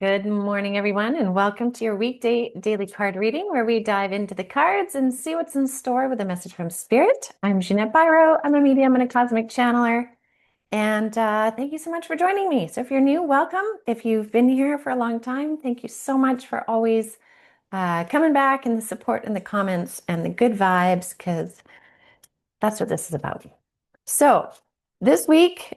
Good morning, everyone, and welcome to your weekday daily card reading where we dive into the cards and see what's in store with a message from Spirit. I'm Jeanette Byro. I'm a medium and a cosmic channeler. And thank you so much for joining me. So, if you're new, welcome. If you've been here for a long time, thank you so much for always coming back and the support and the comments and the good vibes, because that's what this is about. So this week,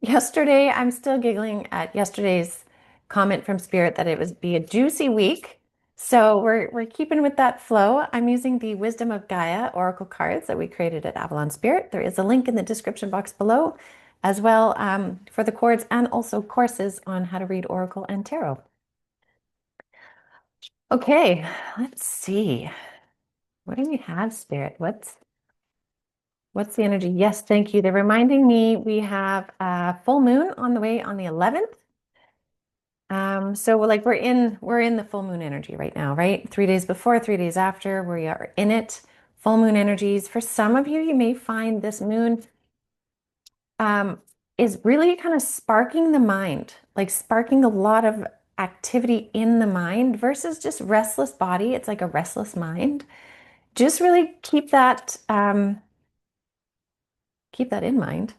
yesterday, I'm still giggling at yesterday's comment from Spirit that it would be a juicy week. So we're keeping with that flow. I'm using the Wisdom of Gaia Oracle cards that we created at Avalon Spirit. There is a link in the description box below, as well for the cords and also courses on how to read Oracle and Tarot. Okay, let's see. What do we have, Spirit? What's the energy? Yes, thank you. They're reminding me we have a full moon on the way on the 11th. So we're in the full moon energy right now, right? 3 days before, 3 days after, we are in it. Full moon energies. For some of you, you may find this moon um, is really kind of sparking the mind, like sparking a lot of activity in the mind versus just restless body. It's like a restless mind. Just really keep that in mind,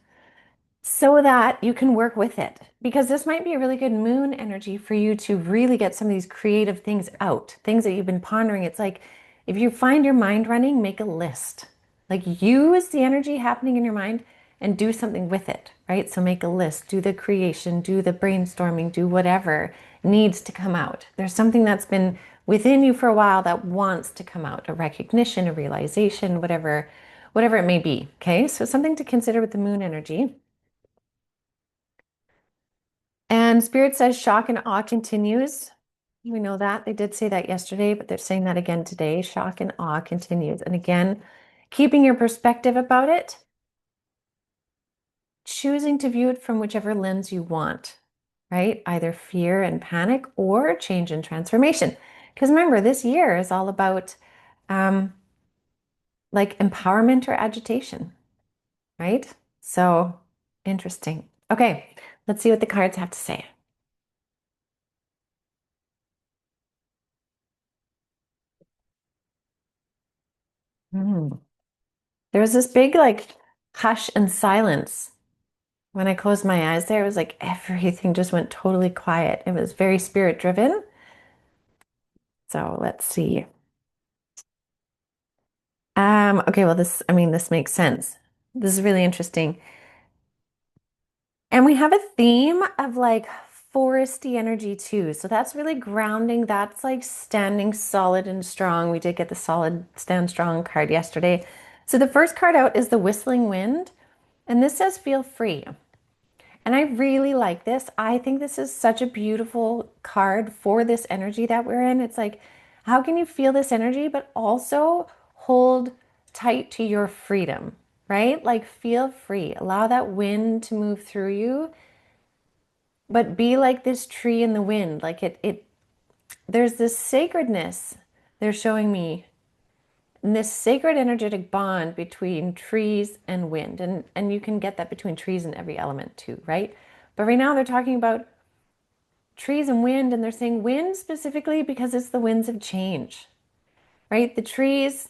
so that you can work with it. Because this might be a really good moon energy for you to really get some of these creative things out, things that you've been pondering. It's like if you find your mind running, make a list. Like use the energy happening in your mind and do something with it, right? So make a list, do the creation, do the brainstorming, do whatever needs to come out. There's something that's been within you for a while that wants to come out, a recognition, a realization, whatever it may be. Okay, so something to consider with the moon energy. And Spirit says shock and awe continues. We know that. They did say that yesterday, but they're saying that again today. Shock and awe continues. And again, keeping your perspective about it, choosing to view it from whichever lens you want, right? Either fear and panic or change and transformation. Because remember, this year is all about um, like empowerment or agitation, right? So interesting. Okay, let's see what the cards have to say. Hmm. There was this big like hush and silence. When I closed my eyes there, it was like everything just went totally quiet. It was very spirit driven. So let's see. Okay, well, this makes sense. This is really interesting. And we have a theme of like foresty energy too. So that's really grounding. That's like standing solid and strong. We did get the solid stand strong card yesterday. So the first card out is the whistling wind. And this says feel free. And I really like this. I think this is such a beautiful card for this energy that we're in. It's like, how can you feel this energy, but also hold tight to your freedom, right? Like, feel free. Allow that wind to move through you, but be like this tree in the wind. Like, there's this sacredness they're showing me, and this sacred energetic bond between trees and wind. And you can get that between trees and every element too, right? But right now they're talking about trees and wind, and they're saying wind specifically because it's the winds of change, right? The trees,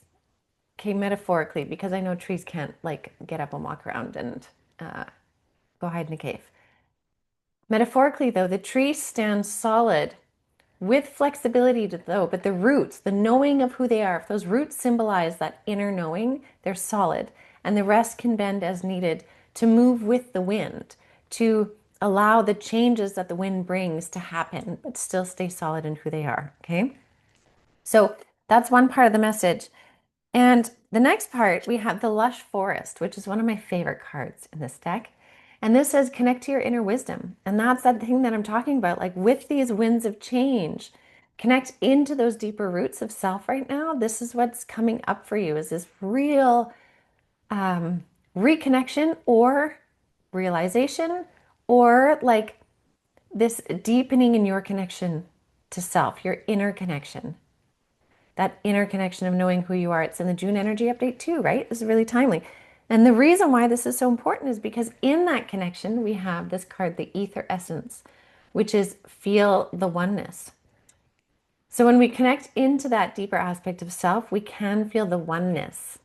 okay, metaphorically, because I know trees can't like get up and walk around and uh, go hide in a cave. Metaphorically, though, the tree stands solid with flexibility to though, but the roots, the knowing of who they are, if those roots symbolize that inner knowing, they're solid, and the rest can bend as needed to move with the wind, to allow the changes that the wind brings to happen, but still stay solid in who they are. Okay. So that's one part of the message. And the next part, we have the lush forest, which is one of my favorite cards in this deck. And this says connect to your inner wisdom. And that's that thing that I'm talking about. Like with these winds of change, connect into those deeper roots of self right now. This is what's coming up for you, is this real reconnection or realization, or like this deepening in your connection to self, your inner connection, that inner connection of knowing who you are. It's in the June energy update too, right? This is really timely. And the reason why this is so important is because in that connection, we have this card, the ether essence, which is feel the oneness. So when we connect into that deeper aspect of self, we can feel the oneness.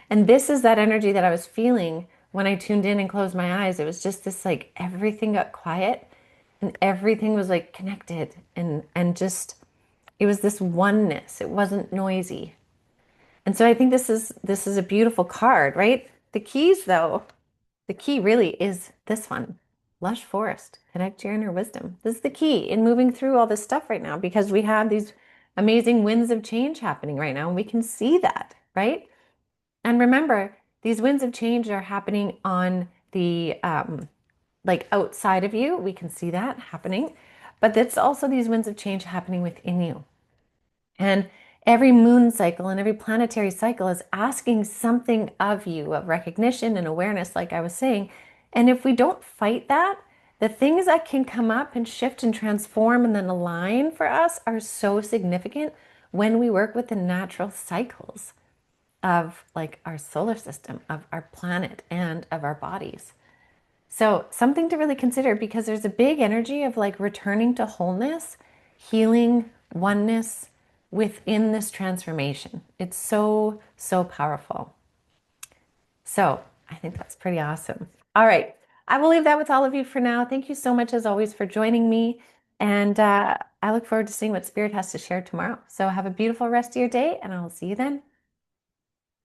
And this is that energy that I was feeling when I tuned in and closed my eyes. It was just this like everything got quiet and everything was like connected and just it was this oneness. It wasn't noisy. And so I think this is a beautiful card, right? The keys though, the key really is this one. Lush forest. Connect your inner wisdom. This is the key in moving through all this stuff right now because we have these amazing winds of change happening right now and we can see that, right? And remember, these winds of change are happening on the like outside of you. We can see that happening, but it's also these winds of change happening within you. And every moon cycle and every planetary cycle is asking something of you, of recognition and awareness, like I was saying. And if we don't fight that, the things that can come up and shift and transform and then align for us are so significant when we work with the natural cycles of like our solar system, of our planet, and of our bodies. So, something to really consider because there's a big energy of like returning to wholeness, healing, oneness within this transformation. It's so, so powerful. So, I think that's pretty awesome. All right. I will leave that with all of you for now. Thank you so much, as always, for joining me. And I look forward to seeing what Spirit has to share tomorrow. So, have a beautiful rest of your day, and I'll see you then.